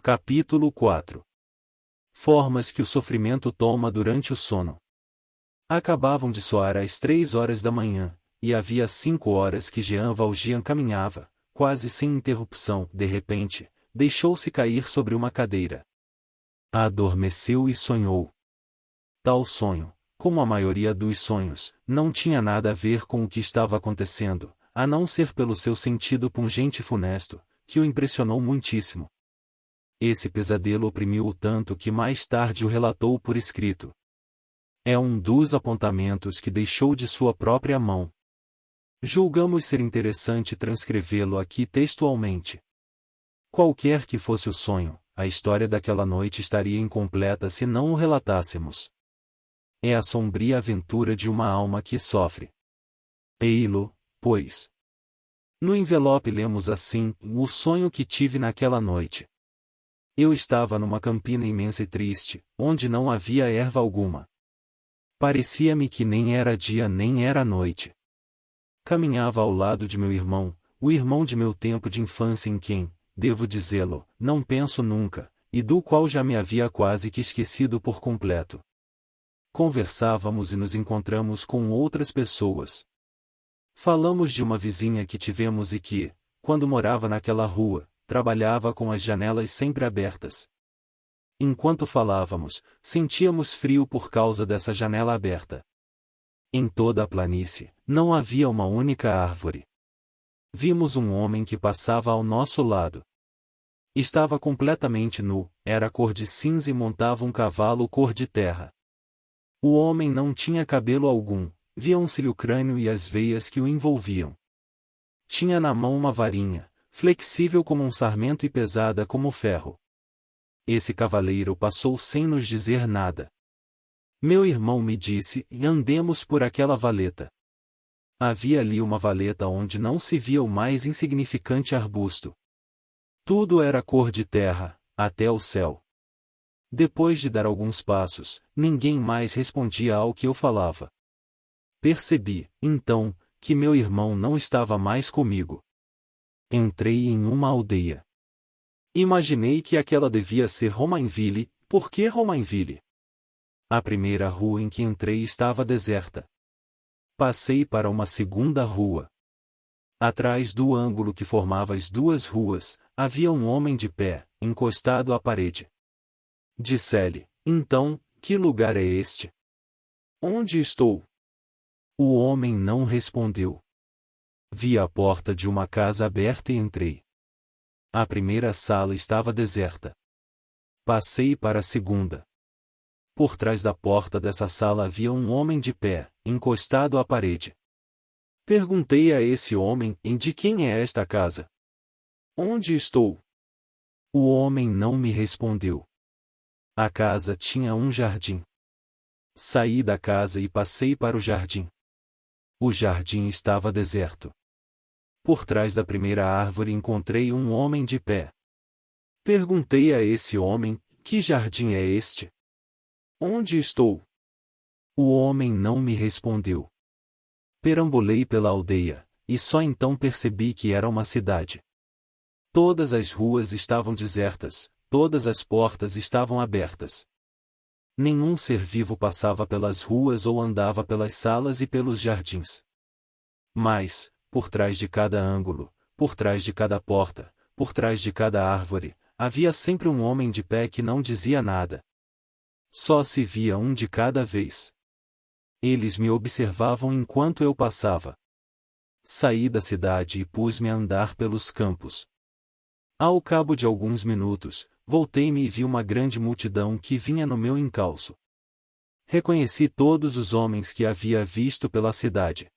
Capítulo 4. Formas que o sofrimento toma durante o sono. Acabavam de soar às 3 horas da manhã, e havia 5 horas que Jean Valjean caminhava, quase sem interrupção. De repente, deixou-se cair sobre uma cadeira. Adormeceu e sonhou. Tal sonho, como a maioria dos sonhos, não tinha nada a ver com o que estava acontecendo, a não ser pelo seu sentido pungente e funesto, que o impressionou muitíssimo. Esse pesadelo oprimiu-o tanto que mais tarde o relatou por escrito. É um dos apontamentos que deixou de sua própria mão. Julgamos ser interessante transcrevê-lo aqui textualmente. Qualquer que fosse o sonho, a história daquela noite estaria incompleta se não o relatássemos. É a sombria aventura de uma alma que sofre. Ei-lo, pois. No envelope lemos assim: o sonho que tive naquela noite. Eu estava numa campina imensa e triste, onde não havia erva alguma. Parecia-me que nem era dia nem era noite. Caminhava ao lado de meu irmão, o irmão de meu tempo de infância em quem, devo dizê-lo, não penso nunca, e do qual já me havia quase que esquecido por completo. Conversávamos e nos encontramos com outras pessoas. Falamos de uma vizinha que tivemos e que, quando morava naquela rua, trabalhava com as janelas sempre abertas. Enquanto falávamos, sentíamos frio por causa dessa janela aberta. Em toda a planície, não havia uma única árvore. Vimos um homem que passava ao nosso lado. Estava completamente nu, era cor de cinza e montava um cavalo cor de terra. O homem não tinha cabelo algum, viam-se-lhe o crânio e as veias que o envolviam. Tinha na mão uma varinha, flexível como um sarmento e pesada como ferro. Esse cavaleiro passou sem nos dizer nada. Meu irmão me disse: andemos por aquela valeta. Havia ali uma valeta onde não se via o mais insignificante arbusto. Tudo era cor de terra, até o céu. Depois de dar alguns passos, ninguém mais respondia ao que eu falava. Percebi, então, que meu irmão não estava mais comigo. Entrei em uma aldeia. Imaginei que aquela devia ser Romainville. Por que Romainville? A primeira rua em que entrei estava deserta. Passei para uma segunda rua. Atrás do ângulo que formava as duas ruas, havia um homem de pé, encostado à parede. Disse-lhe: então, que lugar é este? Onde estou? O homem não respondeu. Vi a porta de uma casa aberta e entrei. A primeira sala estava deserta. Passei para a segunda. Por trás da porta dessa sala havia um homem de pé, encostado à parede. Perguntei a esse homem: de quem é esta casa? Onde estou? O homem não me respondeu. A casa tinha um jardim. Saí da casa e passei para o jardim. O jardim estava deserto. Por trás da primeira árvore encontrei um homem de pé. Perguntei a esse homem: que jardim é este? Onde estou? O homem não me respondeu. Perambulei pela aldeia, e só então percebi que era uma cidade. Todas as ruas estavam desertas, todas as portas estavam abertas. Nenhum ser vivo passava pelas ruas ou andava pelas salas e pelos jardins. Mas, por trás de cada ângulo, por trás de cada porta, por trás de cada árvore, havia sempre um homem de pé que não dizia nada. Só se via um de cada vez. Eles me observavam enquanto eu passava. Saí da cidade e pus-me a andar pelos campos. Ao cabo de alguns minutos, voltei-me e vi uma grande multidão que vinha no meu encalço. Reconheci todos os homens que havia visto pela cidade.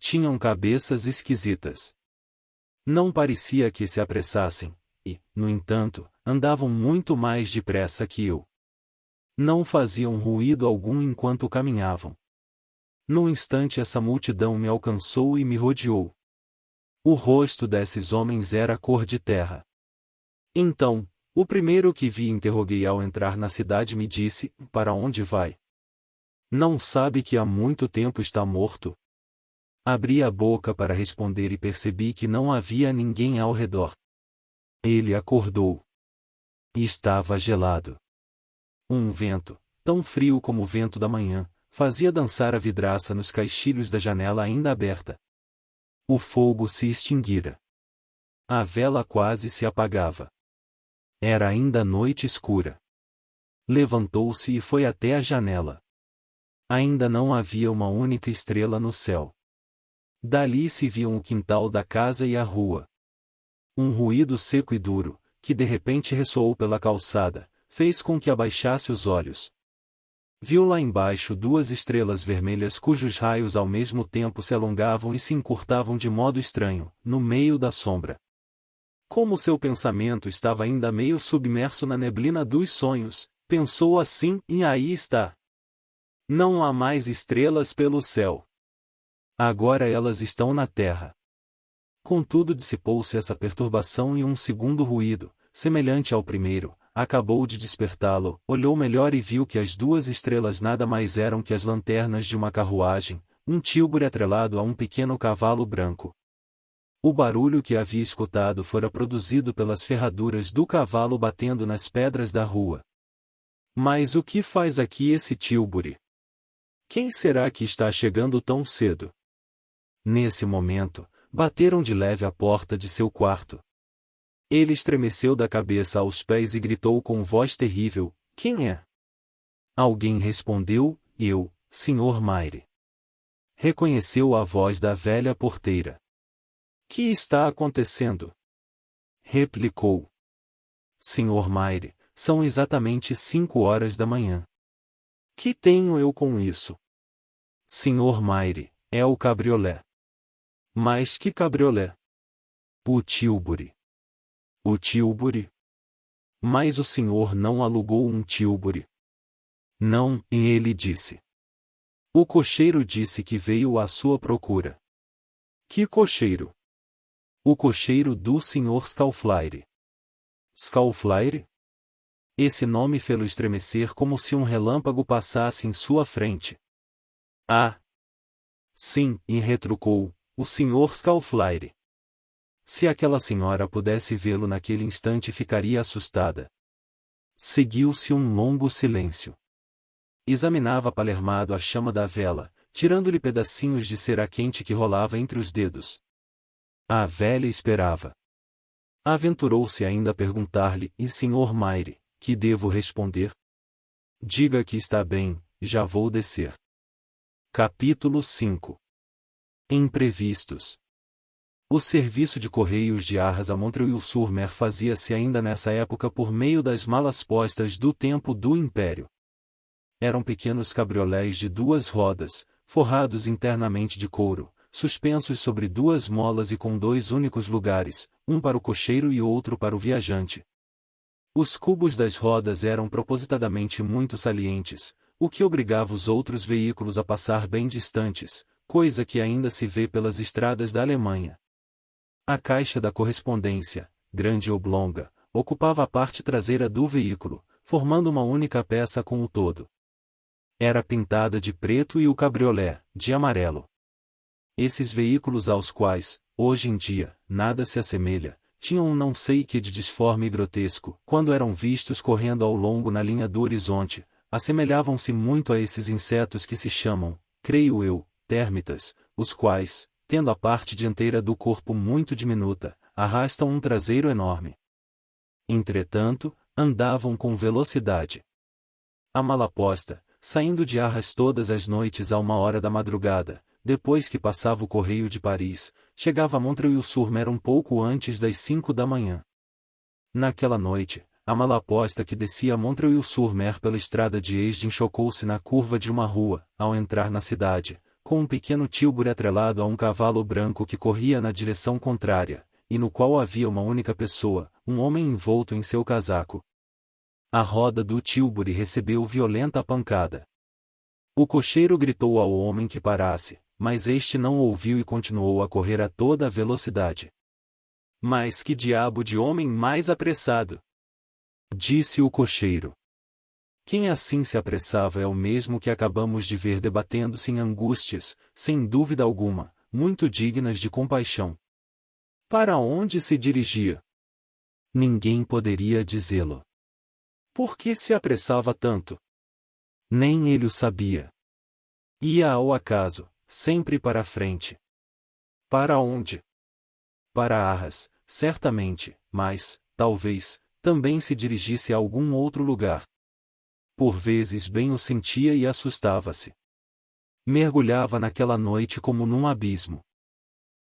Tinham cabeças esquisitas. Não parecia que se apressassem, e, no entanto, andavam muito mais depressa que eu. Não faziam ruído algum enquanto caminhavam. Num instante essa multidão me alcançou e me rodeou. O rosto desses homens era cor de terra. Então, o primeiro que vi interroguei ao entrar na cidade me disse: para onde vai? Não sabe que há muito tempo está morto? Abri a boca para responder e percebi que não havia ninguém ao redor. Ele acordou. E estava gelado. Um vento, tão frio como o vento da manhã, fazia dançar a vidraça nos caixilhos da janela ainda aberta. O fogo se extinguira. A vela quase se apagava. Era ainda noite escura. Levantou-se e foi até a janela. Ainda não havia uma única estrela no céu. Dali se viam o quintal da casa e a rua. Um ruído seco e duro, que de repente ressoou pela calçada, fez com que abaixasse os olhos. Viu lá embaixo duas estrelas vermelhas cujos raios ao mesmo tempo se alongavam e se encurtavam de modo estranho, no meio da sombra. Como seu pensamento estava ainda meio submerso na neblina dos sonhos, pensou assim, e aí está. Não há mais estrelas pelo céu. Agora elas estão na terra. Contudo dissipou-se essa perturbação e um segundo ruído, semelhante ao primeiro, acabou de despertá-lo, olhou melhor e viu que as duas estrelas nada mais eram que as lanternas de uma carruagem, um tílbure atrelado a um pequeno cavalo branco. O barulho que havia escutado fora produzido pelas ferraduras do cavalo batendo nas pedras da rua. Mas o que faz aqui esse tílbure? Quem será que está chegando tão cedo? Nesse momento, bateram de leve à porta de seu quarto. Ele estremeceu da cabeça aos pés e gritou com voz terrível, quem é? Alguém respondeu, eu, Sr. Mayre. Reconheceu a voz da velha porteira. Que está acontecendo? Replicou. Sr. Mayre, são exatamente 5 horas da manhã. Que tenho eu com isso? Sr. Mayre, é o cabriolé. Mas que cabriolé? O tílbure. O tílbure? Mas o senhor não alugou um tílbure? Não, e ele disse. O cocheiro disse que veio à sua procura. Que cocheiro? O cocheiro do Sr. Scaufflaire. Scaufflaire? Esse nome fê-lo estremecer como se um relâmpago passasse em sua frente. Ah! Sim, e retrucou, o Sr. Scaufflaire. Se aquela senhora pudesse vê-lo naquele instante ficaria assustada. Seguiu-se um longo silêncio. Examinava Palermado a chama da vela, tirando-lhe pedacinhos de cera quente que rolava entre os dedos. A velha esperava. Aventurou-se ainda a perguntar-lhe, e Sr. Mayre, que devo responder? Diga que está bem, já vou descer. Capítulo 5. Imprevistos. O serviço de correios de Arras a Montreuil-sur-Mer fazia-se ainda nessa época por meio das malas postas do tempo do Império. Eram pequenos cabriolés de 2 rodas, forrados internamente de couro, suspensos sobre 2 molas e com 2 únicos lugares, um para o cocheiro e outro para o viajante. Os cubos das rodas eram propositadamente muito salientes, o que obrigava os outros veículos a passar bem distantes, coisa que ainda se vê pelas estradas da Alemanha. A caixa da correspondência, grande e oblonga, ocupava a parte traseira do veículo, formando uma única peça com o todo. Era pintada de preto e o cabriolé, de amarelo. Esses veículos aos quais, hoje em dia, nada se assemelha, tinham um não sei que de disforme e grotesco, quando eram vistos correndo ao longo na linha do horizonte, assemelhavam-se muito a esses insetos que se chamam, creio eu, térmitas, os quais, tendo a parte dianteira do corpo muito diminuta, arrastam um traseiro enorme. Entretanto, andavam com velocidade. A Malaposta, saindo de Arras todas as noites a 1 hora da madrugada, depois que passava o correio de Paris, chegava a Montreuil-sur-Mer um pouco antes das 5 da manhã. Naquela noite, a Malaposta que descia a Montreuil-sur-Mer pela estrada de Hesdin chocou-se na curva de uma rua, ao entrar na cidade, com um pequeno tílbure atrelado a um cavalo branco que corria na direção contrária, e no qual havia uma única pessoa, um homem envolto em seu casaco. A roda do tílbure recebeu violenta pancada. O cocheiro gritou ao homem que parasse, mas este não ouviu e continuou a correr a toda a velocidade. Mas que diabo de homem mais apressado! Disse o cocheiro. Quem assim se apressava é o mesmo que acabamos de ver debatendo-se em angústias, sem dúvida alguma, muito dignas de compaixão. Para onde se dirigia? Ninguém poderia dizê-lo. Por que se apressava tanto? Nem ele o sabia. Ia ao acaso, sempre para a frente. Para onde? Para Arras, certamente, mas, talvez, também se dirigisse a algum outro lugar. Por vezes bem o sentia e assustava-se. Mergulhava naquela noite como num abismo.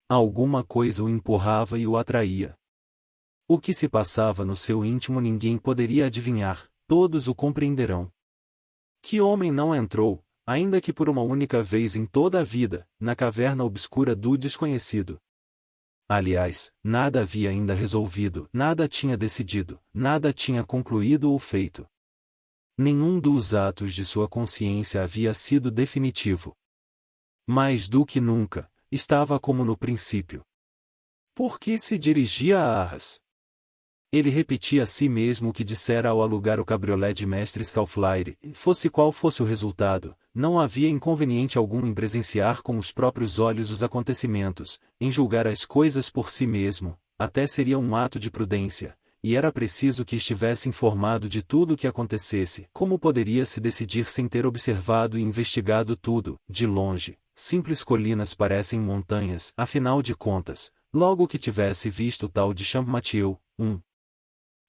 Alguma coisa o empurrava e o atraía. O que se passava no seu íntimo ninguém poderia adivinhar, todos o compreenderão. Que homem não entrou, ainda que por uma única vez em toda a vida, na caverna obscura do desconhecido? Aliás, nada havia ainda resolvido, nada tinha decidido, nada tinha concluído ou feito. Nenhum dos atos de sua consciência havia sido definitivo. Mais do que nunca, estava como no princípio. Por que se dirigia a Arras? Ele repetia a si mesmo o que dissera ao alugar o cabriolé de mestre Scalflaire, fosse qual fosse o resultado, não havia inconveniente algum em presenciar com os próprios olhos os acontecimentos, em julgar as coisas por si mesmo, até seria um ato de prudência, e era preciso que estivesse informado de tudo o que acontecesse. Como poderia se decidir sem ter observado e investigado tudo, de longe? Simples colinas parecem montanhas, afinal de contas, logo que tivesse visto tal de Champmathieu,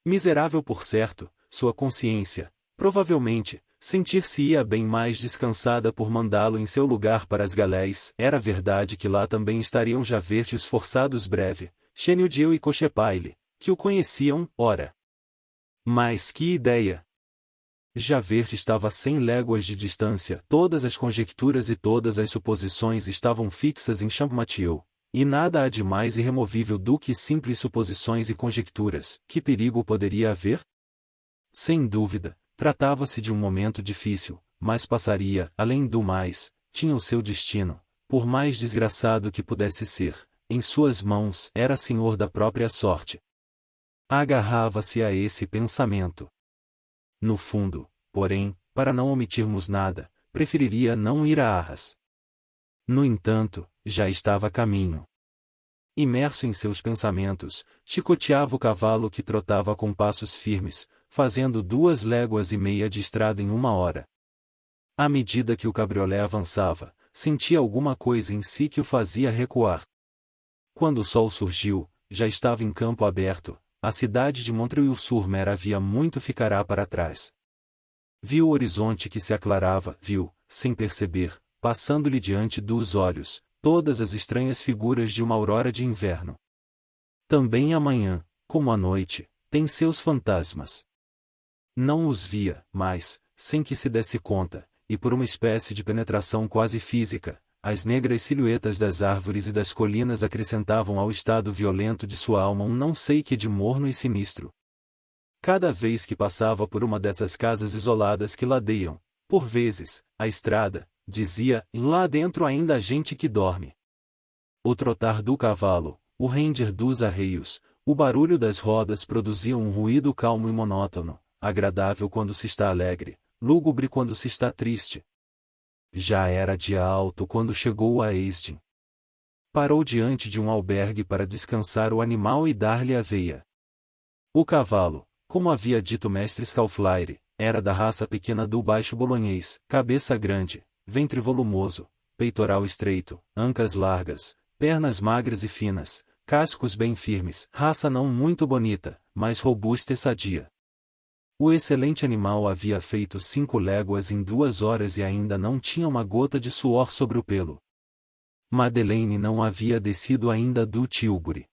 miserável por certo, sua consciência, provavelmente, sentir-se-ia bem mais descansada por mandá-lo em seu lugar para as galés. Era verdade que lá também estariam Javert e os forçados Breve, Chenildieu e Cochepaille, que o conheciam, ora. Mas que ideia! Javert estava a 100 léguas de distância, todas as conjecturas e todas as suposições estavam fixas em Champmathieu. E nada há de mais irremovível do que simples suposições e conjecturas. Que perigo poderia haver? Sem dúvida, tratava-se de um momento difícil, mas passaria. Além do mais, tinha o seu destino, por mais desgraçado que pudesse ser, em suas mãos. Era senhor da própria sorte. Agarrava-se a esse pensamento. No fundo, porém, para não omitirmos nada, preferiria não ir a Arras. No entanto, já estava a caminho. Imerso em seus pensamentos, chicoteava o cavalo que trotava com passos firmes, fazendo 2 léguas e meia de estrada em 1 hora. À medida que o cabriolé avançava, sentia alguma coisa em si que o fazia recuar. Quando o sol surgiu, já estava em campo aberto, a cidade de Montreuil-sur-Mer havia muito ficará para trás. Viu o horizonte que se aclarava, viu, sem perceber, passando-lhe diante dos olhos, todas as estranhas figuras de uma aurora de inverno. Também a manhã, como a noite, tem seus fantasmas. Não os via, mas, sem que se desse conta, e por uma espécie de penetração quase física, as negras silhuetas das árvores e das colinas acrescentavam ao estado violento de sua alma um não sei que de morno e sinistro. Cada vez que passava por uma dessas casas isoladas que ladeiam, por vezes, a estrada, dizia, lá dentro ainda há gente que dorme. O trotar do cavalo, o render dos arreios, o barulho das rodas produziam um ruído calmo e monótono, agradável quando se está alegre, lúgubre quando se está triste. Já era dia alto quando chegou a Hesdin. Parou diante de um albergue para descansar o animal e dar-lhe aveia. O cavalo, como havia dito mestre Scalflaire, era da raça pequena do baixo bolonhês, cabeça grande, ventre volumoso, peitoral estreito, ancas largas, pernas magras e finas, cascos bem firmes, raça não muito bonita, mas robusta e sadia. O excelente animal havia feito 5 léguas em 2 horas e ainda não tinha uma gota de suor sobre o pelo. Madeleine não havia descido ainda do Tilbury.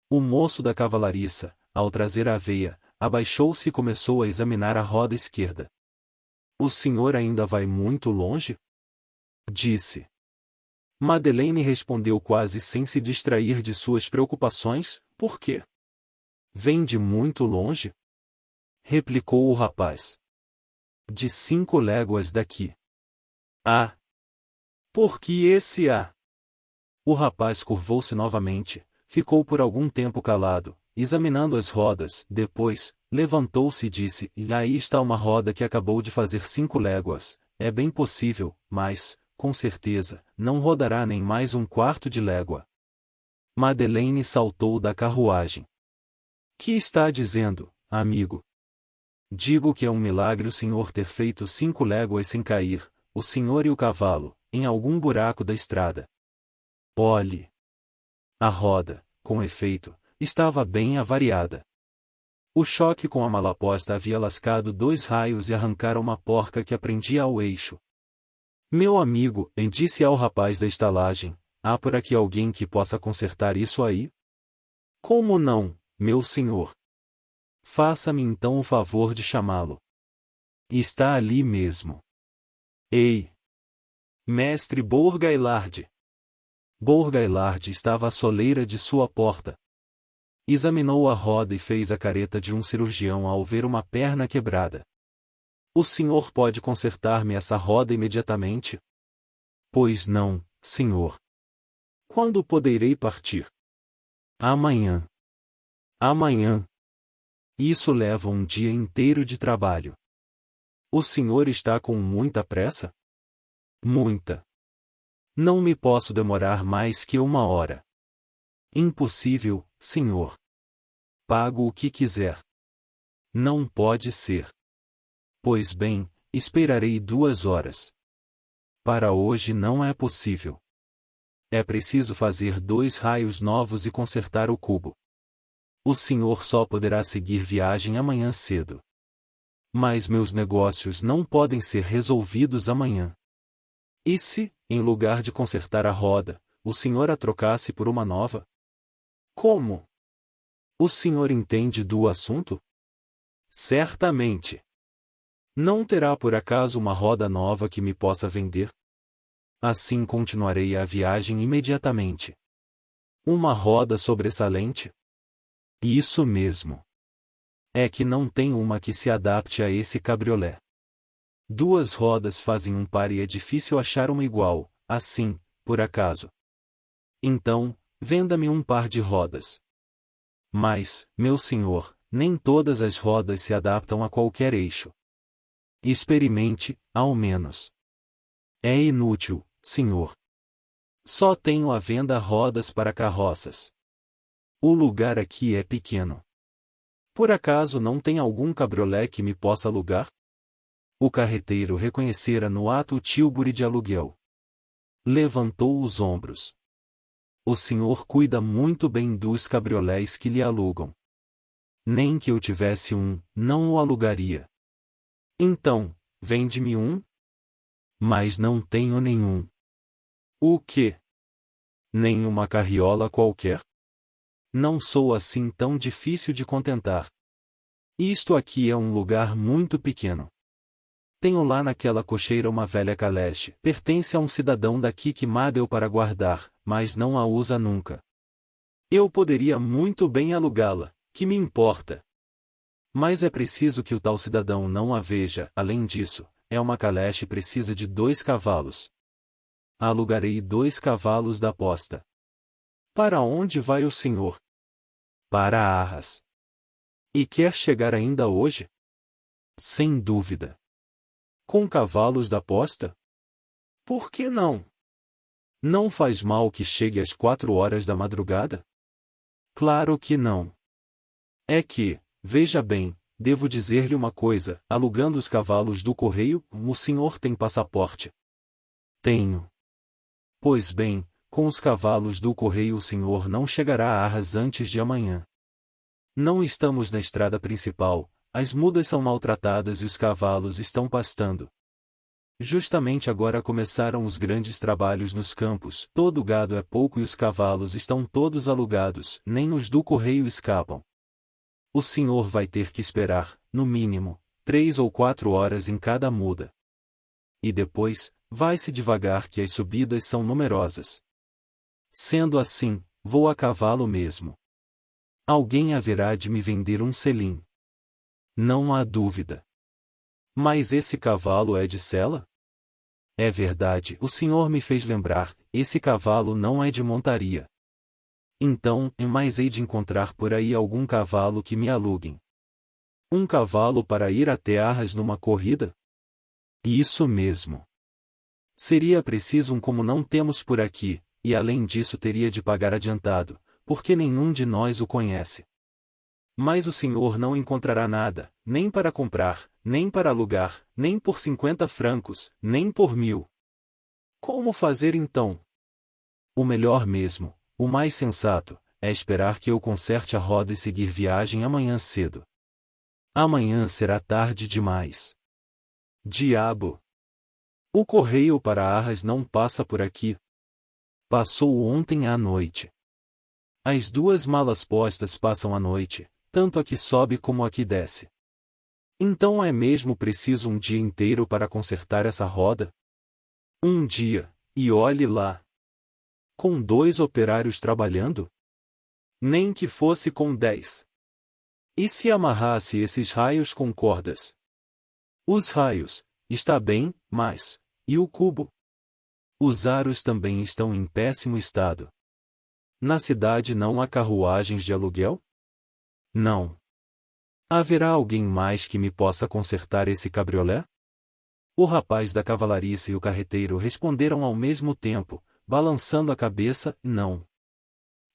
O moço da cavalariça, ao trazer a aveia, abaixou-se e começou a examinar a roda esquerda. O senhor ainda vai muito longe? Disse. Madeleine respondeu quase sem se distrair de suas preocupações, por quê? Vem de muito longe? Replicou o rapaz. De 5 léguas daqui. Ah! Por que esse ah? O rapaz curvou-se novamente, ficou por algum tempo calado, examinando as rodas, depois, levantou-se e disse, e aí está uma roda que acabou de fazer 5 léguas, é bem possível, mas, com certeza, não rodará nem mais 1/4 de légua. Madeleine saltou da carruagem. Que está dizendo, amigo? digo que é um milagre o senhor ter feito 5 léguas sem cair, o senhor e o cavalo, em algum buraco da estrada. Olhe! A roda, com efeito, estava bem avariada. O choque com a malaposta havia lascado 2 raios e arrancara uma porca que prendia ao eixo. Meu amigo, disse ao rapaz da estalagem, há por aqui alguém que possa consertar isso aí? Como não, meu senhor? Faça-me então o favor de chamá-lo. Está ali mesmo. Ei! Mestre Bourgaillard! Bourgaillard estava à soleira de sua porta. Examinou a roda e fez a careta de um cirurgião ao ver uma perna quebrada. O senhor pode consertar-me essa roda imediatamente? Pois não, senhor. Quando poderei partir? Amanhã. Amanhã. Isso leva um dia inteiro de trabalho. O senhor está com muita pressa? Muita. Não me posso demorar mais que 1 hora. Impossível, senhor. Pago o que quiser. Não pode ser. Pois bem, esperarei 2 horas. Para hoje não é possível. É preciso fazer 2 raios novos e consertar o cubo. O senhor só poderá seguir viagem amanhã cedo. Mas meus negócios não podem ser resolvidos amanhã. E se, em lugar de consertar a roda, o senhor a trocasse por uma nova? Como? O senhor entende do assunto? Certamente. Não terá por acaso uma roda nova que me possa vender? Assim continuarei a viagem imediatamente. Uma roda sobressalente? Isso mesmo. É que não tem uma que se adapte a esse cabriolé. 2 rodas fazem um par e é difícil achar uma igual, assim, por acaso. Então, venda-me um par de rodas. Mas, meu senhor, nem todas as rodas se adaptam a qualquer eixo. Experimente, ao menos. É inútil, senhor. Só tenho à venda rodas para carroças. O lugar aqui é pequeno. Por acaso não tem algum cabriolé que me possa alugar? O carreteiro reconhecera no ato o Tilbury de aluguel. Levantou os ombros. O senhor cuida muito bem dos cabriolés que lhe alugam. Nem que eu tivesse um, não o alugaria. Então, vende-me um? Mas não tenho nenhum. O quê? Nem uma carriola qualquer? Não sou assim tão difícil de contentar. Isto aqui é um lugar muito pequeno. Tenho lá naquela cocheira uma velha caleche, pertence a um cidadão daqui que má deu para guardar, mas não a usa nunca. Eu poderia muito bem alugá-la, que me importa? Mas é preciso que o tal cidadão não a veja, além disso, é uma caleche e precisa de 2 cavalos. Alugarei 2 cavalos da posta. Para onde vai o senhor? Para Arras. E quer chegar ainda hoje? Sem dúvida. Com cavalos da posta? Por que não? Não faz mal que chegue às 4 horas da madrugada? Claro que não. É que, veja bem, devo dizer-lhe uma coisa, alugando os cavalos do correio, o senhor tem passaporte? Tenho. Pois bem, com os cavalos do correio o senhor não chegará a Arras antes de amanhã. Não estamos na estrada principal, as mudas são maltratadas e os cavalos estão pastando. Justamente agora começaram os grandes trabalhos nos campos, todo o gado é pouco e os cavalos estão todos alugados, nem os do correio escapam. O senhor vai ter que esperar, no mínimo, 3 ou 4 horas em cada muda. E depois, vai-se devagar que as subidas são numerosas. Sendo assim, vou a cavalo mesmo. Alguém haverá de me vender um selim. Não há dúvida. Mas esse cavalo é de sela? É verdade, o senhor me fez lembrar, esse cavalo não é de montaria. Então, mas hei de encontrar por aí algum cavalo que me aluguem. Um cavalo para ir até Arras numa corrida? Isso mesmo. Seria preciso um como não temos por aqui, e além disso teria de pagar adiantado, porque nenhum de nós o conhece. Mas o senhor não encontrará nada, nem para comprar, nem para alugar, nem por 50 francos, nem por 1000. Como fazer então? O melhor mesmo, o mais sensato, é esperar que eu conserte a roda e seguir viagem amanhã cedo. Amanhã será tarde demais. Diabo! O correio para Arras não passa por aqui. Passou ontem à noite. As 2 malas postas passam à noite, tanto a que sobe como a que desce. Então é mesmo preciso um dia inteiro para consertar essa roda? Um dia, e olhe lá. Com 2 operários trabalhando? Nem que fosse com 10. E se amarrasse esses raios com cordas? Os raios, está bem, mas, e o cubo? Os aros também estão em péssimo estado. Na cidade não há carruagens de aluguel? Não. Haverá alguém mais que me possa consertar esse cabriolé? O rapaz da cavalariça e o carreteiro responderam ao mesmo tempo, balançando a cabeça, não.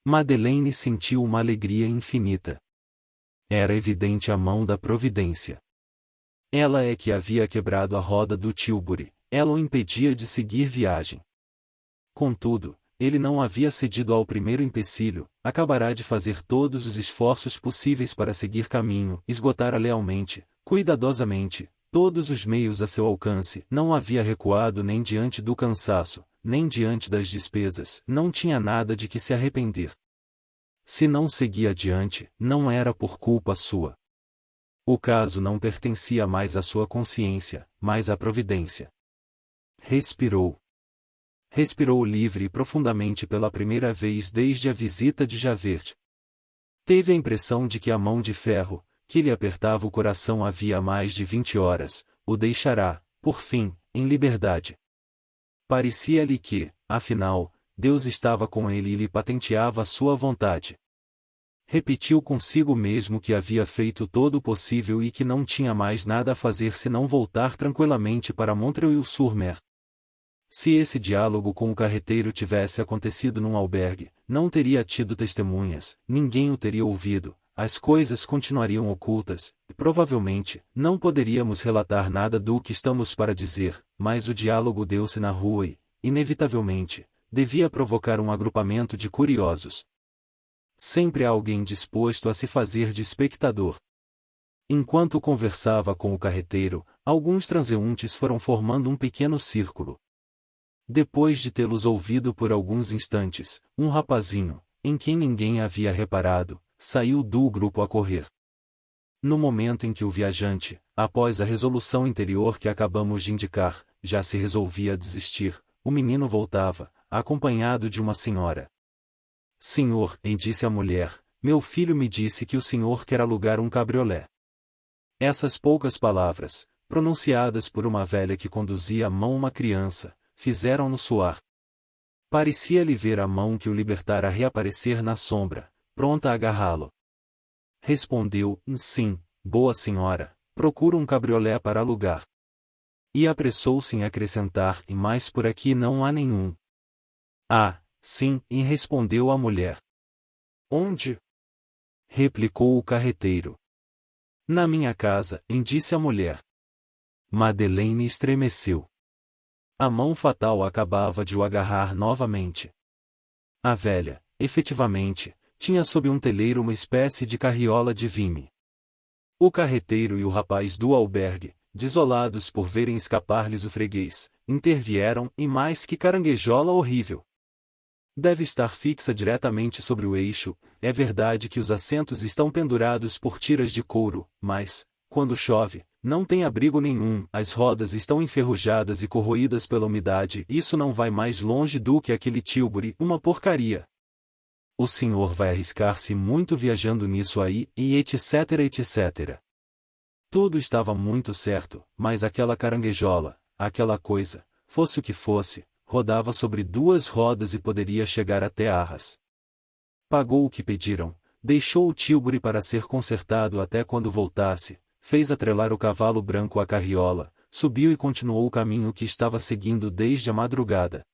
Madeleine sentiu uma alegria infinita. Era evidente a mão da providência. Ela é que havia quebrado a roda do Tilbury, ela o impedia de seguir viagem. Contudo, ele não havia cedido ao primeiro empecilho, acabará de fazer todos os esforços possíveis para seguir caminho, esgotara lealmente, cuidadosamente, todos os meios a seu alcance, não havia recuado nem diante do cansaço, nem diante das despesas, não tinha nada de que se arrepender. Se não seguia adiante, não era por culpa sua. O caso não pertencia mais à sua consciência, mas à providência. Respirou. Respirou livre e profundamente pela primeira vez desde a visita de Javert. Teve a impressão de que a mão de ferro, que lhe apertava o coração havia mais de 20 horas, o deixará, por fim, em liberdade. Parecia-lhe que, afinal, Deus estava com ele e lhe patenteava a sua vontade. Repetiu consigo mesmo que havia feito todo o possível e que não tinha mais nada a fazer senão voltar tranquilamente para Montreuil-sur-Mer. Se esse diálogo com o carreteiro tivesse acontecido num albergue, não teria tido testemunhas, ninguém o teria ouvido, as coisas continuariam ocultas, e provavelmente, não poderíamos relatar nada do que estamos para dizer, mas o diálogo deu-se na rua e, inevitavelmente, devia provocar um agrupamento de curiosos. Sempre há alguém disposto a se fazer de espectador. Enquanto conversava com o carreteiro, alguns transeuntes foram formando um pequeno círculo. Depois de tê-los ouvido por alguns instantes, um rapazinho, em quem ninguém havia reparado, saiu do grupo a correr. No momento em que o viajante, após a resolução interior que acabamos de indicar, já se resolvia a desistir, o menino voltava, acompanhado de uma senhora. Senhor, disse a mulher, meu filho me disse que o senhor quer alugar um cabriolé. Essas poucas palavras, pronunciadas por uma velha que conduzia à mão uma criança, fizeram-no suar. Parecia-lhe ver a mão que o libertara reaparecer na sombra, pronta a agarrá-lo. Respondeu, sim, boa senhora, procuro um cabriolé para alugar. E apressou-se em acrescentar, mas por aqui não há nenhum. Ah, sim, e respondeu a mulher. Onde? Replicou o carreteiro. Na minha casa, disse a mulher. Madeleine estremeceu. A mão fatal acabava de o agarrar novamente. A velha, efetivamente, tinha sob um teleiro uma espécie de carriola de vime. O carreteiro e o rapaz do albergue, desolados por verem escapar-lhes o freguês, intervieram, e mais que caranguejola horrível. Deve estar fixa diretamente sobre o eixo, é verdade que os assentos estão pendurados por tiras de couro, mas, quando chove, não tem abrigo nenhum, as rodas estão enferrujadas e corroídas pela umidade, isso não vai mais longe do que aquele Tilbury, uma porcaria. O senhor vai arriscar-se muito viajando nisso aí, e etc etc. Tudo estava muito certo, mas aquela caranguejola, aquela coisa, fosse o que fosse, rodava sobre 2 rodas e poderia chegar até Arras. Pagou o que pediram, deixou o Tilbury para ser consertado até quando voltasse, fez atrelar o cavalo branco à carriola, subiu e continuou o caminho que estava seguindo desde a madrugada.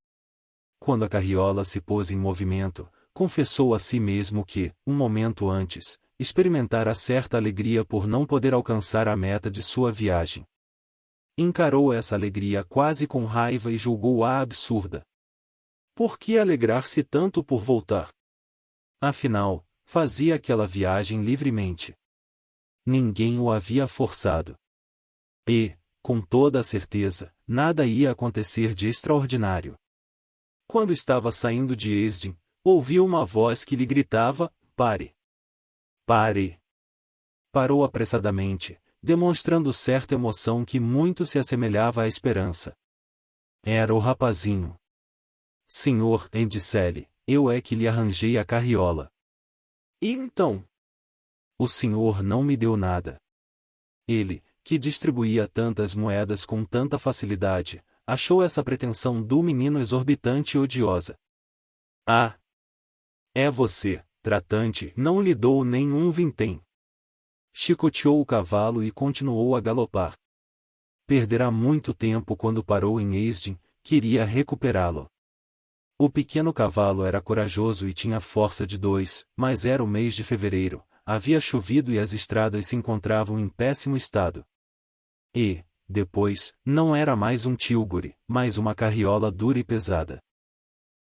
Quando a carriola se pôs em movimento, confessou a si mesmo que, um momento antes, experimentara certa alegria por não poder alcançar a meta de sua viagem. Encarou essa alegria quase com raiva e julgou-a absurda. Por que alegrar-se tanto por voltar? Afinal, fazia aquela viagem livremente. Ninguém o havia forçado. E, com toda a certeza, nada ia acontecer de extraordinário. Quando estava saindo de Esdin, ouviu uma voz que lhe gritava: "Pare! Pare!" Parou apressadamente, demonstrando certa emoção que muito se assemelhava à esperança. Era o rapazinho. "Senhor", disse-lhe, "eu é que lhe arranjei a carriola." "E então?" "O senhor não me deu nada." Ele, que distribuía tantas moedas com tanta facilidade, achou essa pretensão do menino exorbitante e odiosa. "Ah! É você, tratante, não lhe dou nenhum vintém." Chicoteou o cavalo e continuou a galopar. Perderá muito tempo quando parou em Esdin, queria recuperá-lo. O pequeno cavalo era corajoso e tinha força de 2, mas era o mês de fevereiro, havia chovido e as estradas se encontravam em péssimo estado. E, depois, não era mais um tilburi, mas uma carriola dura e pesada.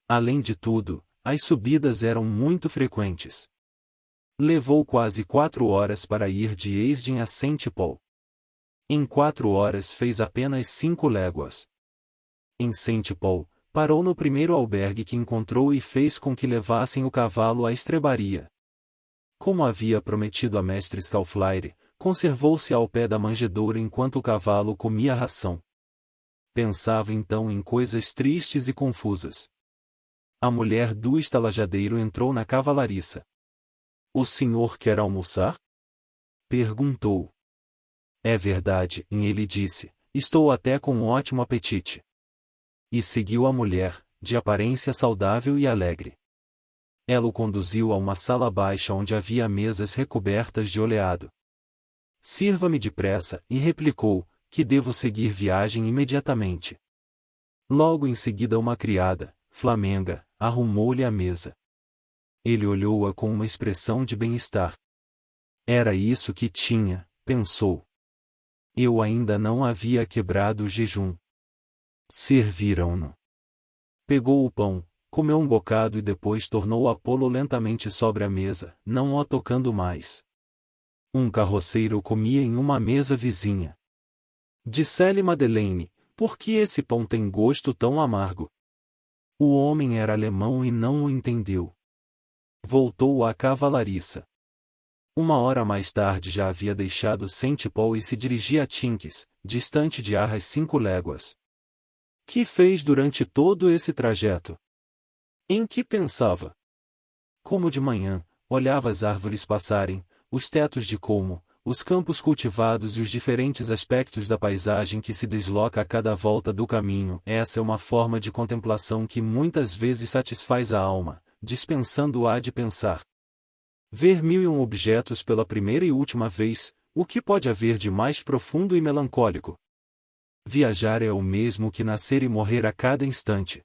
Além de tudo, as subidas eram muito frequentes. Levou quase 4 horas para ir de Esdin a Saint-Paul. Em 4 horas fez apenas 5 léguas. Em Saint-Paul, parou no primeiro albergue que encontrou e fez com que levassem o cavalo à estrebaria. Como havia prometido a mestre Scalflaire, conservou-se ao pé da manjedoura enquanto o cavalo comia a ração. Pensava então em coisas tristes e confusas. A mulher do estalajadeiro entrou na cavalariça. "O senhor quer almoçar?" perguntou. "É verdade", ele disse, "estou até com um ótimo apetite." E seguiu a mulher, de aparência saudável e alegre. Ela o conduziu a uma sala baixa onde havia mesas recobertas de oleado. "Sirva-me depressa", e replicou, "que devo seguir viagem imediatamente." Logo em seguida uma criada, flamenga, arrumou-lhe a mesa. Ele olhou-a com uma expressão de bem-estar. Era isso que tinha, pensou. Eu ainda não havia quebrado o jejum. Serviram-no. Pegou o pão, comeu um bocado e depois tornou a pô-lo lentamente sobre a mesa, não o tocando mais. Um carroceiro comia em uma mesa vizinha. Disse-lhe Madeleine: "Por que esse pão tem gosto tão amargo?" O homem era alemão e não o entendeu. Voltou à cavalariça. 1 hora mais tarde já havia deixado Saint-Paul e se dirigia a Tinques, distante de Arras 5 léguas. Que fez durante todo esse trajeto? Em que pensava? Como de manhã, olhava as árvores passarem, os tetos de colmo, os campos cultivados e os diferentes aspectos da paisagem que se desloca a cada volta do caminho. Essa é uma forma de contemplação que muitas vezes satisfaz a alma, dispensando-a de pensar. Ver 1001 objetos pela primeira e última vez, o que pode haver de mais profundo e melancólico? Viajar é o mesmo que nascer e morrer a cada instante.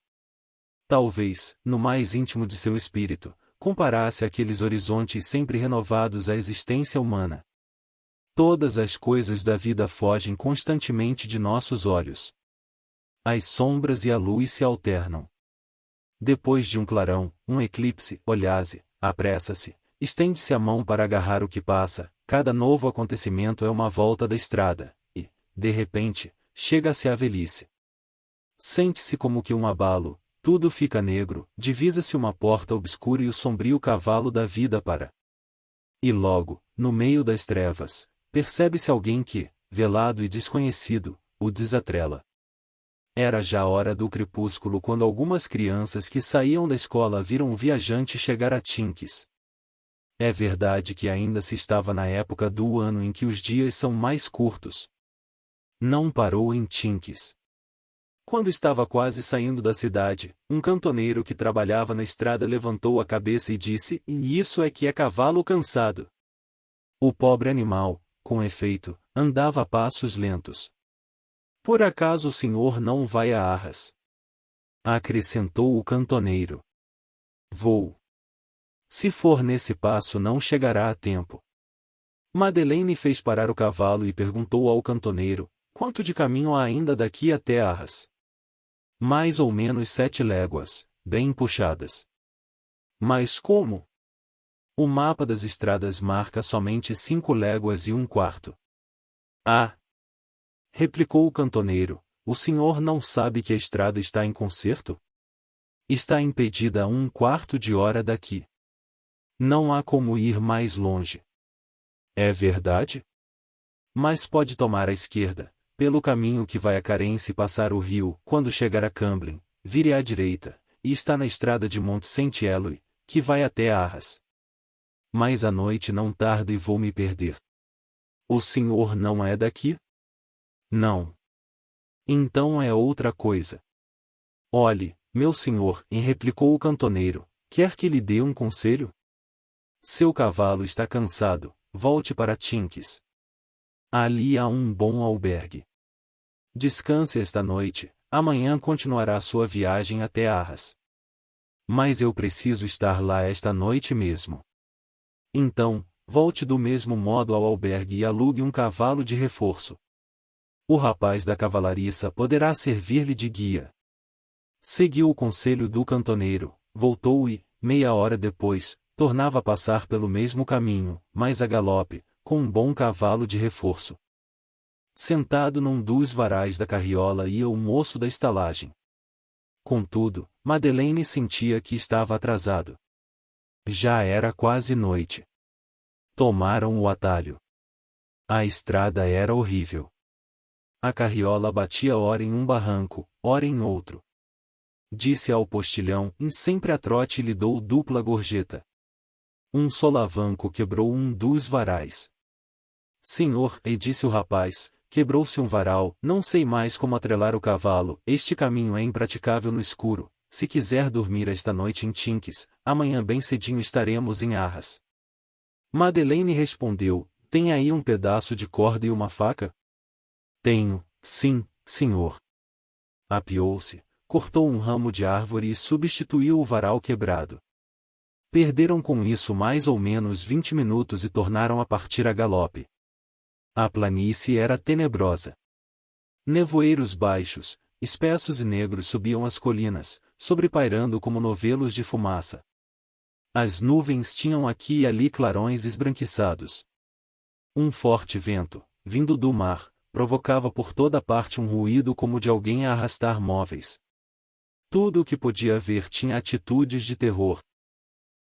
Talvez, no mais íntimo de seu espírito, comparasse aqueles horizontes sempre renovados à existência humana. Todas as coisas da vida fogem constantemente de nossos olhos. As sombras e a luz se alternam. Depois de um clarão, um eclipse, olha-se, apressa-se, estende-se a mão para agarrar o que passa, cada novo acontecimento é uma volta da estrada, e, de repente, chega-se à velhice. Sente-se como que um abalo, tudo fica negro, divisa-se uma porta obscura e o sombrio cavalo da vida para. E logo, no meio das trevas, percebe-se alguém que, velado e desconhecido, o desatrela. Era já a hora do crepúsculo quando algumas crianças que saíam da escola viram um viajante chegar a Tinques. É verdade que ainda se estava na época do ano em que os dias são mais curtos. Não parou em Tinques. Quando estava quase saindo da cidade, um cantoneiro que trabalhava na estrada levantou a cabeça e disse: "E isso é que é cavalo cansado." O pobre animal, com efeito, andava a passos lentos. "Por acaso o senhor não vai a Arras?" acrescentou o cantoneiro. "Vou." Se for nesse passo não chegará a tempo. Madeleine fez parar o cavalo e perguntou ao cantoneiro, quanto de caminho há ainda daqui até Arras? Mais ou menos 7 léguas, bem puxadas. Mas como? O mapa das estradas marca somente 5 léguas e 1/4. Ah! Replicou o cantoneiro, o senhor não sabe que a estrada está em conserto? Está impedida a 1/4 de hora daqui. Não há como ir mais longe. É verdade? Mas pode tomar à esquerda, pelo caminho que vai a Carence e passar o rio, quando chegar a Camblin, vire à direita, e está na estrada de Mont Saint-Éloi, que vai até Arras. Mas a noite não tarda e vou me perder. O senhor não é daqui? Não. Então é outra coisa. Olhe, meu senhor, replicou o cantoneiro, quer que lhe dê um conselho? Seu cavalo está cansado, volte para Tinques. Ali há um bom albergue. Descanse esta noite, amanhã continuará sua viagem até Arras. Mas eu preciso estar lá esta noite mesmo. Então, volte do mesmo modo ao albergue e alugue um cavalo de reforço. O rapaz da cavalariça poderá servir-lhe de guia. Seguiu o conselho do cantoneiro, voltou e, meia hora depois, tornava a passar pelo mesmo caminho, mas a galope, com um bom cavalo de reforço. Sentado num dos varais da carriola ia o moço da estalagem. Contudo, Madeleine sentia que estava atrasado. Já era quase noite. Tomaram o atalho. A estrada era horrível. A carriola batia ora em um barranco, ora em outro. Disse ao postilhão, sempre a trote lhe dou dupla gorjeta. Um solavanco quebrou um dos varais. Senhor, disse o rapaz, quebrou-se um varal, não sei mais como atrelar o cavalo, este caminho é impraticável no escuro, se quiser dormir esta noite em Tinques, amanhã bem cedinho estaremos em Arras. Madeleine respondeu, tem aí um pedaço de corda e uma faca? Tenho, sim, senhor. Apiou-se, cortou um ramo de árvore e substituiu o varal quebrado. Perderam com isso mais ou menos 20 minutos e tornaram a partir a galope. A planície era tenebrosa. Nevoeiros baixos, espessos e negros subiam as colinas, sobrepairando como novelos de fumaça. As nuvens tinham aqui e ali clarões esbranquiçados. Um forte vento, vindo do mar, provocava por toda parte um ruído como de alguém a arrastar móveis. Tudo o que podia ver tinha atitudes de terror.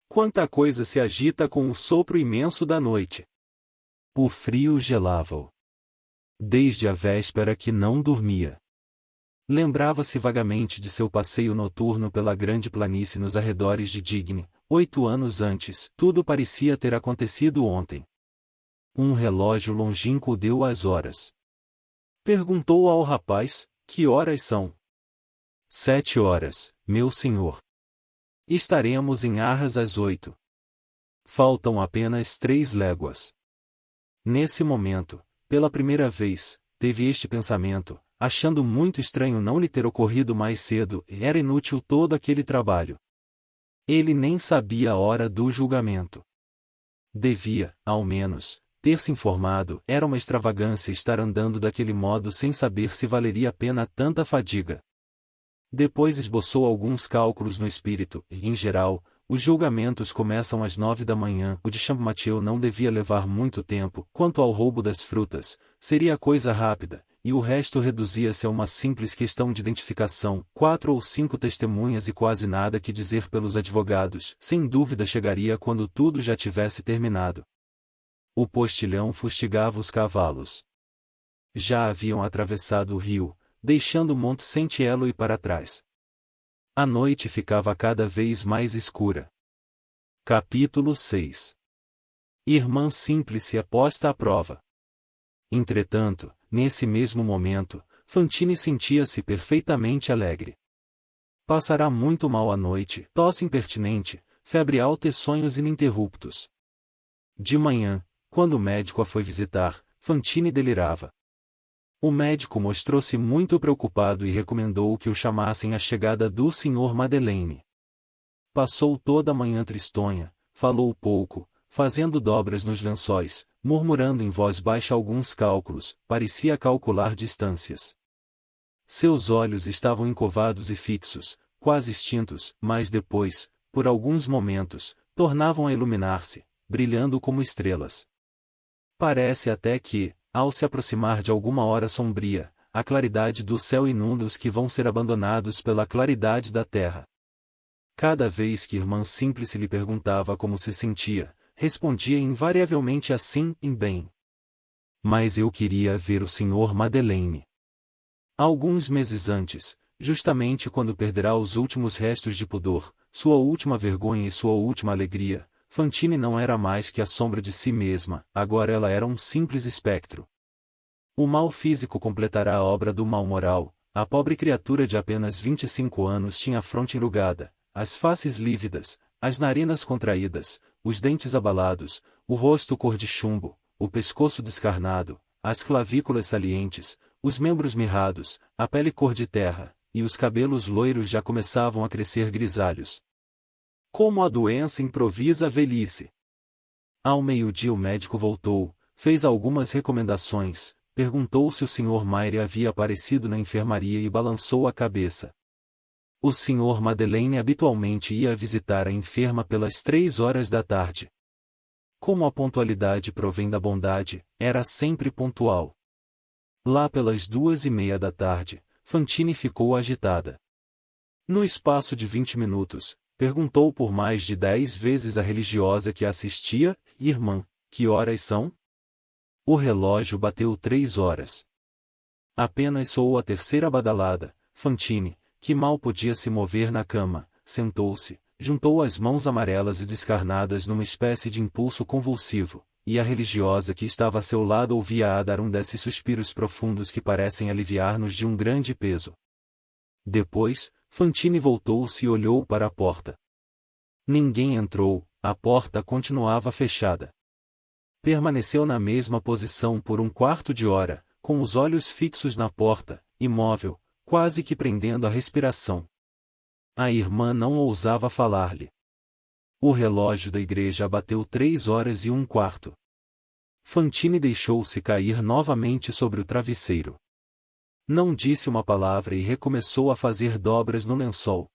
Quanta coisa se agita com o sopro imenso da noite! O frio gelava-o. Desde a véspera que não dormia. Lembrava-se vagamente de seu passeio noturno pela grande planície nos arredores de Digne, 8 anos antes, tudo parecia ter acontecido ontem. Um relógio longínquo deu as horas. Perguntou ao rapaz, que horas são? 7 horas, meu senhor. Estaremos em Arras às 8. Faltam apenas 3 léguas. Nesse momento, pela primeira vez, teve este pensamento, achando muito estranho não lhe ter ocorrido mais cedo, e era inútil todo aquele trabalho. Ele nem sabia a hora do julgamento. Devia, ao menos, ter se informado, era uma extravagância estar andando daquele modo sem saber se valeria a pena tanta fadiga. Depois esboçou alguns cálculos no espírito, e, em geral, os julgamentos começam às 9 da manhã, o de Champmathieu não devia levar muito tempo, quanto ao roubo das frutas, seria coisa rápida, e o resto reduzia-se a uma simples questão de identificação, 4 ou 5 testemunhas e quase nada que dizer pelos advogados, sem dúvida chegaria quando tudo já tivesse terminado. O postilhão fustigava os cavalos. Já haviam atravessado o rio, deixando Mont Saint-Éloi para trás. A noite ficava cada vez mais escura. Capítulo 6. Irmã Simplice posta à prova. Entretanto, nesse mesmo momento, Fantine sentia-se perfeitamente alegre. Passará muito mal a noite, tosse impertinente, febre alta e sonhos ininterruptos. De manhã, quando o médico a foi visitar, Fantine delirava. O médico mostrou-se muito preocupado e recomendou que o chamassem à chegada do Sr. Madeleine. Passou toda a manhã tristonha, falou pouco, fazendo dobras nos lençóis, murmurando em voz baixa alguns cálculos, parecia calcular distâncias. Seus olhos estavam encovados e fixos, quase extintos, mas depois, por alguns momentos, tornavam a iluminar-se, brilhando como estrelas. Parece até que, ao se aproximar de alguma hora sombria, a claridade do céu inunda os que vão ser abandonados pela claridade da terra. Cada vez que Irmã Simplice lhe perguntava como se sentia, respondia invariavelmente assim, em bem. Mas eu queria ver o Sr. Madeleine. Alguns meses antes, justamente quando perderá os últimos restos de pudor, sua última vergonha e sua última alegria, Fantine não era mais que a sombra de si mesma, agora ela era um simples espectro. O mal físico completará a obra do mal moral. A pobre criatura de apenas 25 anos tinha a fronte enrugada, as faces lívidas, as narinas contraídas, os dentes abalados, o rosto cor de chumbo, o pescoço descarnado, as clavículas salientes, os membros mirrados, a pele cor de terra, e os cabelos loiros já começavam a crescer grisalhos. Como a doença improvisa a velhice. Ao meio-dia o médico voltou, fez algumas recomendações, perguntou se o Sr. Mayre havia aparecido na enfermaria e balançou a cabeça. O Sr. Madeleine habitualmente ia visitar a enferma pelas 3 horas da tarde. Como a pontualidade provém da bondade, era sempre pontual. Lá pelas 2:30 da tarde, Fantine ficou agitada. No espaço de 20 minutos, perguntou por mais de 10 vezes à religiosa que a assistia: Irmã, que horas são? O relógio bateu 3 horas. Apenas soou a terceira badalada. Fantine, que mal podia se mover na cama, sentou-se, juntou as mãos amarelas e descarnadas numa espécie de impulso convulsivo, e a religiosa que estava a seu lado ouvia-a dar um desses suspiros profundos que parecem aliviar-nos de um grande peso. Depois, Fantine voltou-se e olhou para a porta. Ninguém entrou, a porta continuava fechada. Permaneceu na mesma posição por um quarto de hora, com os olhos fixos na porta, imóvel, quase que prendendo a respiração. A irmã não ousava falar-lhe. O relógio da igreja bateu 3 horas e 1/4. Fantine deixou-se cair novamente sobre o travesseiro. Não disse uma palavra e recomeçou a fazer dobras no lençol.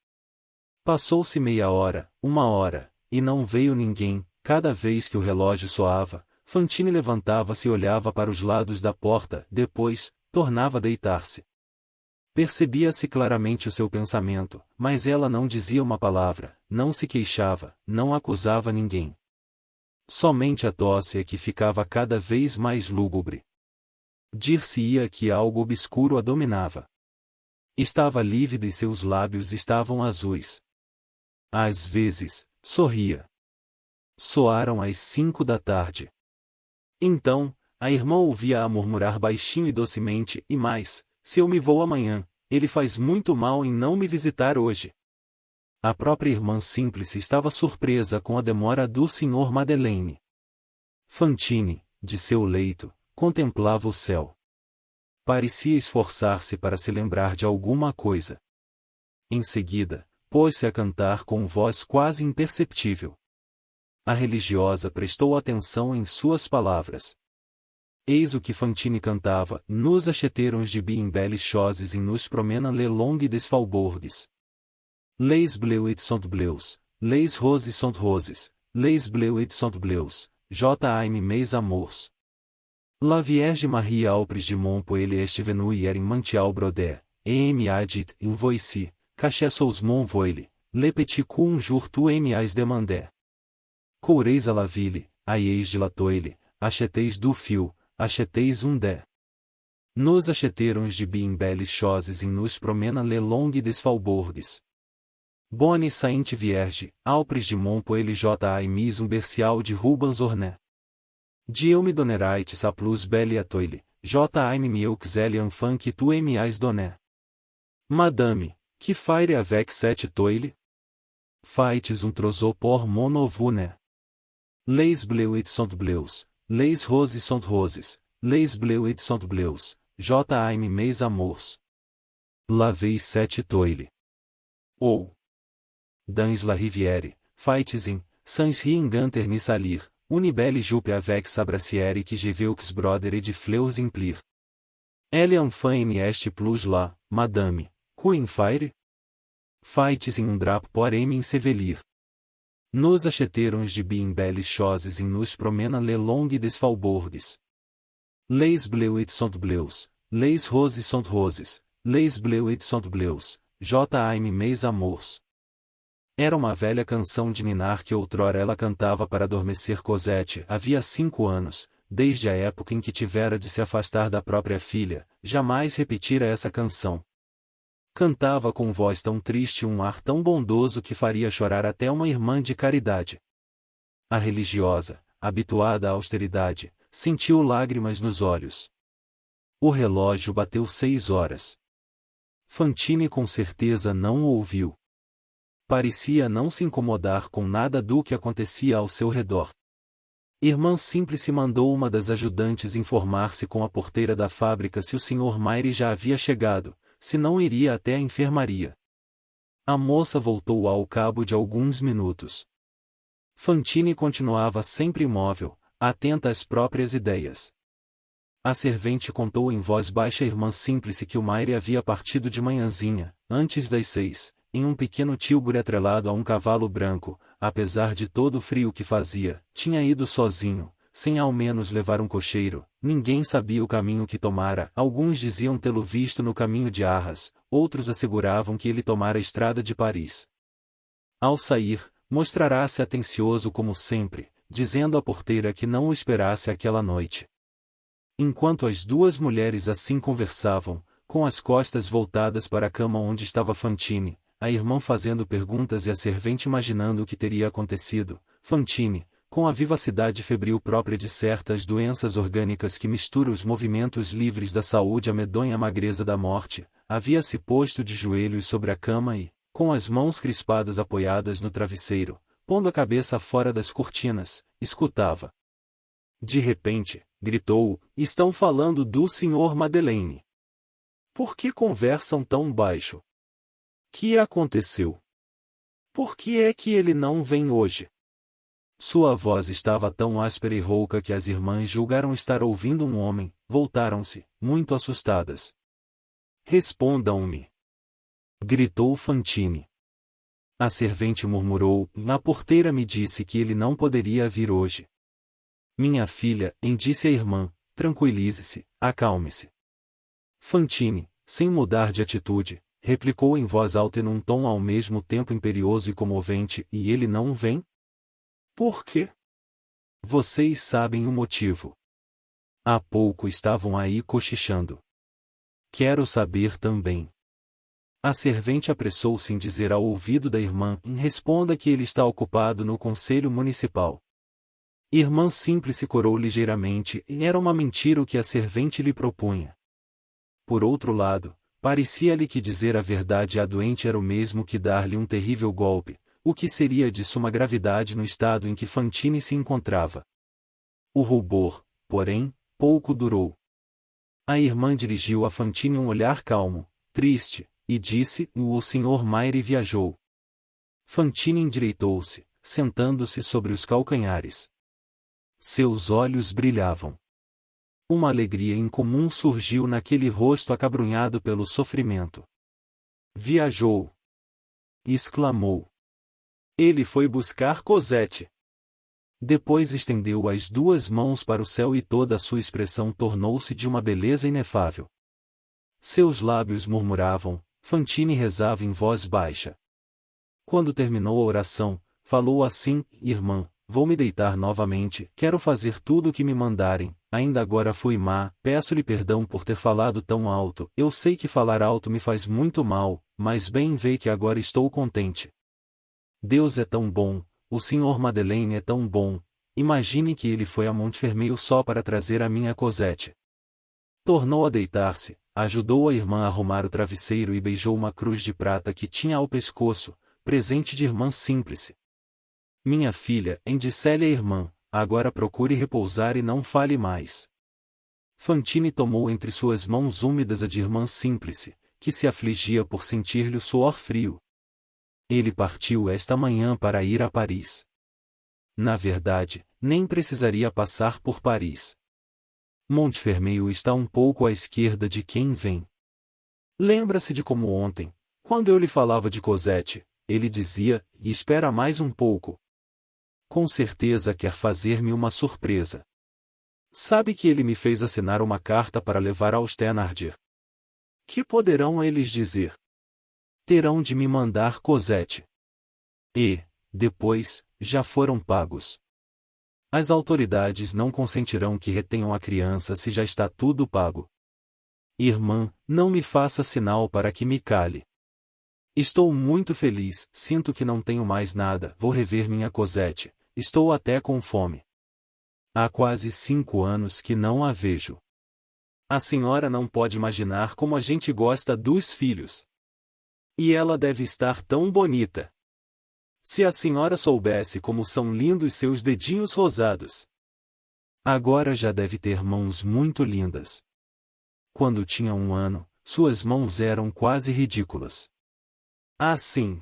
Passou-se meia hora, 1 hora, e não veio ninguém. Cada vez que o relógio soava, Fantine levantava-se e olhava para os lados da porta, depois, tornava a deitar-se. Percebia-se claramente o seu pensamento, mas ela não dizia uma palavra, não se queixava, não acusava ninguém. Somente a tosse é que ficava cada vez mais lúgubre. Dir-se-ia que algo obscuro a dominava. Estava lívida e seus lábios estavam azuis. Às vezes, sorria. Soaram as 5 da tarde. Então, a irmã ouvia-a murmurar baixinho e docemente: e mais, se eu me vou amanhã, ele faz muito mal em não me visitar hoje. A própria irmã Simplice estava surpresa com a demora do Sr. Madeleine. Fantine, de seu leito, contemplava o céu. Parecia esforçar-se para se lembrar de alguma coisa. Em seguida, pôs-se a cantar com voz quase imperceptível. A religiosa prestou atenção em suas palavras. Eis o que Fantine cantava: Nous achetterons de bien belles choses et nous promenons le long des faubourgs. Les bleuets sont bleus, les roses sont roses, les bleuets sont bleus, J.A.M. mes amours. La Vierge Marie Aupres de Montpellier est venue hier en Mantial Broder, et m'a dit, en voici, cachet sous mon voile, le petit coup un jour tu m'as demandé. Coureis à la ville, aieis de la toile, acheteis du fil, acheteis un dé. Nos achetterons de bien belles choses et nous promenons le long des faubourgs. Bonne Sainte Vierge, Aupres de Montpellier J.A.M. un bercial de Rubens Orné. Dieu me donnerait sa plus belle à toile, J.A.M. meu xelle enfant que tu m'as donné. Madame, que faire avec cette toile? Faites un trousseau pour mon neveu. Les bleuets sont bleus, les roses sont roses, les bleuets sont bleus, J.A.M. mes amours. Lavei cette toile. Ou. Dans la rivière, faites sans rien ganter ni salir, une belle jupe avec sa brassière que je veux broder et de fleurs implir. Elle enfin me est plus là, madame, qu'un faire? Faites em drap pour me ensevelir. Nos acheterons de bien belles choses et nos promenons le long des faubourgs. Les bleuets sont bleus, les roses sont roses, les bleuets sont bleus, J.A.M. Meus amors. Era uma velha canção de ninar que outrora ela cantava para adormecer Cosette havia 5 anos, desde a época em que tivera de se afastar da própria filha, jamais repetira essa canção. Cantava com voz tão triste e um ar tão bondoso que faria chorar até uma irmã de caridade. A religiosa, habituada à austeridade, sentiu lágrimas nos olhos. O relógio bateu 6 horas. Fantine com certeza não o ouviu. Parecia não se incomodar com nada do que acontecia ao seu redor. Irmã Simplice mandou uma das ajudantes informar-se com a porteira da fábrica se o Sr. Mayre já havia chegado, se não iria até a enfermaria. A moça voltou ao cabo de alguns minutos. Fantine continuava sempre imóvel, atenta às próprias ideias. A servente contou em voz baixa à irmã Simplice que o Mayre havia partido de manhãzinha, antes das 6, em um pequeno tílbure atrelado a um cavalo branco, apesar de todo o frio que fazia, tinha ido sozinho, sem ao menos levar um cocheiro, ninguém sabia o caminho que tomara, alguns diziam tê-lo visto no caminho de Arras, outros asseguravam que ele tomara a estrada de Paris. Ao sair, mostrará-se atencioso como sempre, dizendo à porteira que não o esperasse aquela noite. Enquanto as duas mulheres assim conversavam, com as costas voltadas para a cama onde estava Fantine, a irmã fazendo perguntas e a servente imaginando o que teria acontecido, Fantine, com a vivacidade febril própria de certas doenças orgânicas que mistura os movimentos livres da saúde à medonha magreza da morte, havia-se posto de joelhos sobre a cama e, com as mãos crispadas apoiadas no travesseiro, pondo a cabeça fora das cortinas, escutava. De repente, gritou, estão falando do Sr. Madeleine. Por que conversam tão baixo? Que aconteceu? Por que é que ele não vem hoje? Sua voz estava tão áspera e rouca que as irmãs julgaram estar ouvindo um homem, voltaram-se, muito assustadas. Respondam-me! Gritou Fantine. A servente murmurou, a porteira me disse que ele não poderia vir hoje. Minha filha, disse a irmã, tranquilize-se, acalme-se. Fantine, sem mudar de atitude, replicou em voz alta e num tom ao mesmo tempo imperioso e comovente, e ele não vem? Por quê? Vocês sabem o motivo. Há pouco estavam aí cochichando. Quero saber também. A servente apressou-se em dizer ao ouvido da irmã, responda que ele está ocupado no conselho municipal. Irmã Simplice corou ligeiramente, e era uma mentira o que a servente lhe propunha. Por outro lado, parecia-lhe que dizer a verdade à doente era o mesmo que dar-lhe um terrível golpe, o que seria de suma gravidade no estado em que Fantine se encontrava. O rubor, porém, pouco durou. A irmã dirigiu a Fantine um olhar calmo, triste, e disse, o Sr. Mayre viajou. Fantine endireitou-se, sentando-se sobre os calcanhares. Seus olhos brilhavam. Uma alegria incomum surgiu naquele rosto acabrunhado pelo sofrimento. Viajou! Exclamou. Ele foi buscar Cosette. Depois estendeu as duas mãos para o céu e toda a sua expressão tornou-se de uma beleza inefável. Seus lábios murmuravam, Fantine rezava em voz baixa. Quando terminou a oração, falou assim, irmã, vou me deitar novamente, quero fazer tudo o que me mandarem, ainda agora fui má, peço-lhe perdão por ter falado tão alto, eu sei que falar alto me faz muito mal, mas bem vê que agora estou contente. Deus é tão bom, o Sr. Madeleine é tão bom, imagine que ele foi a Montfermeil só para trazer a minha Cosette. Tornou a deitar-se, ajudou a irmã a arrumar o travesseiro e beijou uma cruz de prata que tinha ao pescoço, presente de irmã Simplice. Minha filha, disse-lhe a irmã, agora procure repousar e não fale mais. Fantine tomou entre suas mãos úmidas a de irmã Simplice, que se afligia por sentir-lhe o suor frio. Ele partiu esta manhã para ir a Paris. Na verdade, nem precisaria passar por Paris. Montfermeil está um pouco à esquerda de quem vem. Lembra-se de como ontem, quando eu lhe falava de Cosette, ele dizia, e espera mais um pouco. Com certeza quer fazer-me uma surpresa. Sabe que ele me fez assinar uma carta para levar aos Thénardier. Que poderão eles dizer? Terão de me mandar Cosette. E, depois, já foram pagos. As autoridades não consentirão que retenham a criança se já está tudo pago. Irmã, não me faça sinal para que me cale. Estou muito feliz, sinto que não tenho mais nada, vou rever minha Cosette, estou até com fome. Há quase 5 anos que não a vejo. A senhora não pode imaginar como a gente gosta dos filhos. E ela deve estar tão bonita. Se a senhora soubesse como são lindos seus dedinhos rosados. Agora já deve ter mãos muito lindas. Quando tinha 1 ano, suas mãos eram quase ridículas. Ah, sim.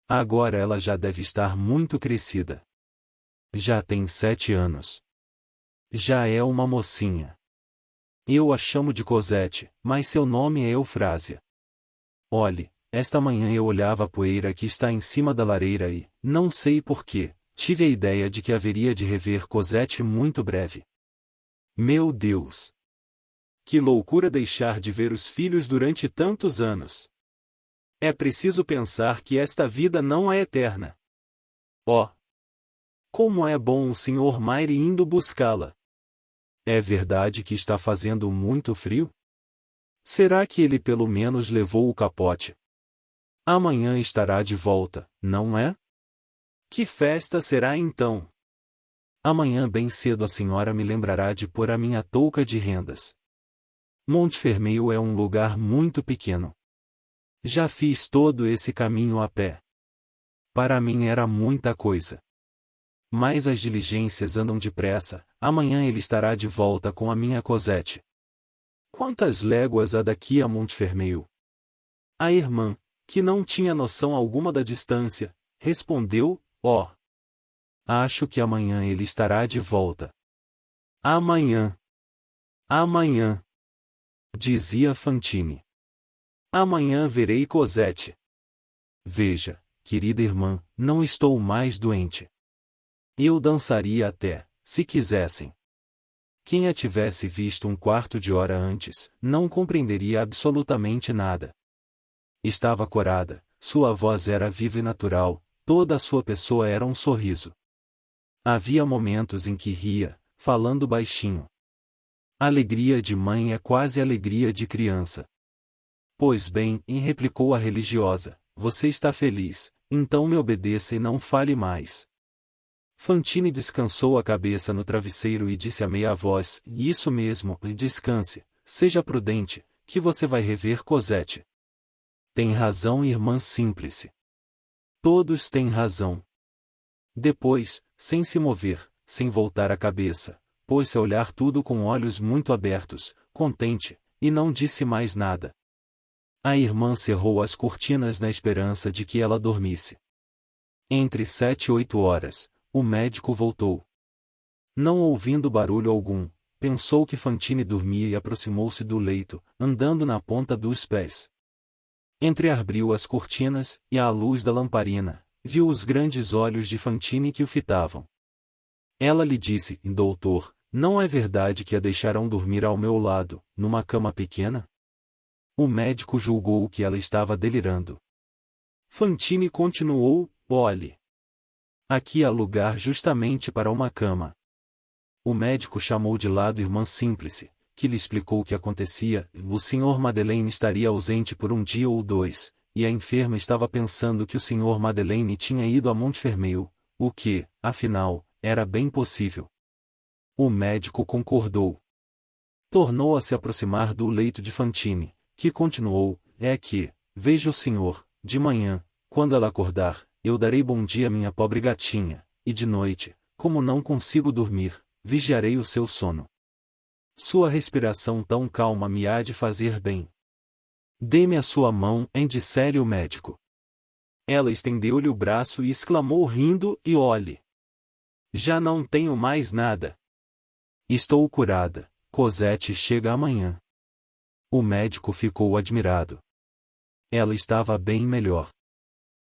Agora ela já deve estar muito crescida. Já tem 7 anos. Já é uma mocinha. Eu a chamo de Cosette, mas seu nome é Eufrásia. Olhe, esta manhã eu olhava a poeira que está em cima da lareira e, não sei porquê, tive a ideia de que haveria de rever Cosette muito breve. Meu Deus! Que loucura deixar de ver os filhos durante tantos anos! É preciso pensar que esta vida não é eterna. Oh! Como é bom o Sr. Mayre indo buscá-la! É verdade que está fazendo muito frio? Será que ele pelo menos levou o capote? Amanhã estará de volta, não é? Que festa será então? Amanhã bem cedo a senhora me lembrará de pôr a minha touca de rendas. Montfermeil é um lugar muito pequeno. Já fiz todo esse caminho a pé. Para mim era muita coisa. Mas as diligências andam depressa, amanhã ele estará de volta com a minha Cosette. Quantas léguas há daqui a Montfermeil? A irmã, que não tinha noção alguma da distância, respondeu, oh! Acho que amanhã ele estará de volta. Amanhã. Amanhã. Dizia Fantine. Amanhã verei Cosette. Veja, querida irmã, não estou mais doente. Eu dançaria até, se quisessem. Quem a tivesse visto 1/4 de hora antes, não compreenderia absolutamente nada. Estava corada, sua voz era viva e natural, toda a sua pessoa era um sorriso. Havia momentos em que ria, falando baixinho. Alegria de mãe é quase alegria de criança. Pois bem, replicou a religiosa, você está feliz, então me obedeça e não fale mais. Fantine descansou a cabeça no travesseiro e disse a meia voz, isso mesmo, descanse, seja prudente, que você vai rever Cosette. Tem razão, irmã Simplice. Todos têm razão. Depois, sem se mover, sem voltar a cabeça, pôs-se a olhar tudo com olhos muito abertos, contente, e não disse mais nada. A irmã cerrou as cortinas na esperança de que ela dormisse. Entre 7 e 8 horas, o médico voltou. Não ouvindo barulho algum, pensou que Fantine dormia e aproximou-se do leito, andando na ponta dos pés. Entreabriu as cortinas, e à luz da lamparina, viu os grandes olhos de Fantine que o fitavam. Ela lhe disse, doutor, não é verdade que a deixarão dormir ao meu lado, numa cama pequena? O médico julgou que ela estava delirando. Fantine continuou, olhe. Aqui há lugar justamente para uma cama. O médico chamou de lado irmã Simplice, que lhe explicou o que acontecia, o Sr. Madeleine estaria ausente por 1 dia ou 2, e a enferma estava pensando que o Sr. Madeleine tinha ido a Montfermeil, o que, afinal, era bem possível. O médico concordou. Tornou a se aproximar do leito de Fantine, que continuou, é que, veja o senhor, de manhã, quando ela acordar, eu darei bom dia à minha pobre gatinha, e de noite, como não consigo dormir, vigiarei o seu sono. Sua respiração tão calma me há de fazer bem. Dê-me a sua mão, disse-lhe o médico. Ela estendeu-lhe o braço e exclamou rindo, e olhe. Já não tenho mais nada. Estou curada, Cosette chega amanhã. O médico ficou admirado. Ela estava bem melhor.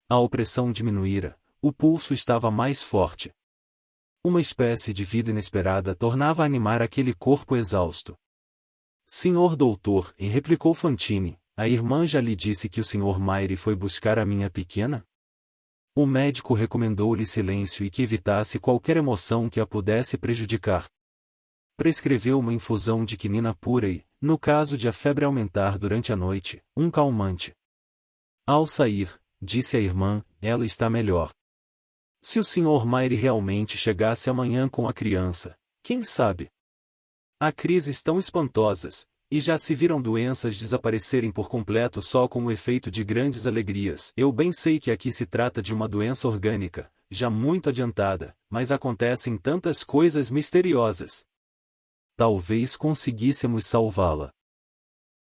A opressão diminuíra, o pulso estava mais forte. Uma espécie de vida inesperada tornava a animar aquele corpo exausto. Senhor doutor, e replicou Fantine, a irmã já lhe disse que o Sr. Mayre foi buscar a minha pequena? O médico recomendou-lhe silêncio e que evitasse qualquer emoção que a pudesse prejudicar. Prescreveu uma infusão de quinina pura e, no caso de a febre aumentar durante a noite, um calmante. Ao sair, disse a irmã, ela está melhor. Se o Sr. Mayre realmente chegasse amanhã com a criança, quem sabe? Há crises tão espantosas, e já se viram doenças desaparecerem por completo só com o efeito de grandes alegrias. Eu bem sei que aqui se trata de uma doença orgânica, já muito adiantada, mas acontecem tantas coisas misteriosas. Talvez conseguíssemos salvá-la.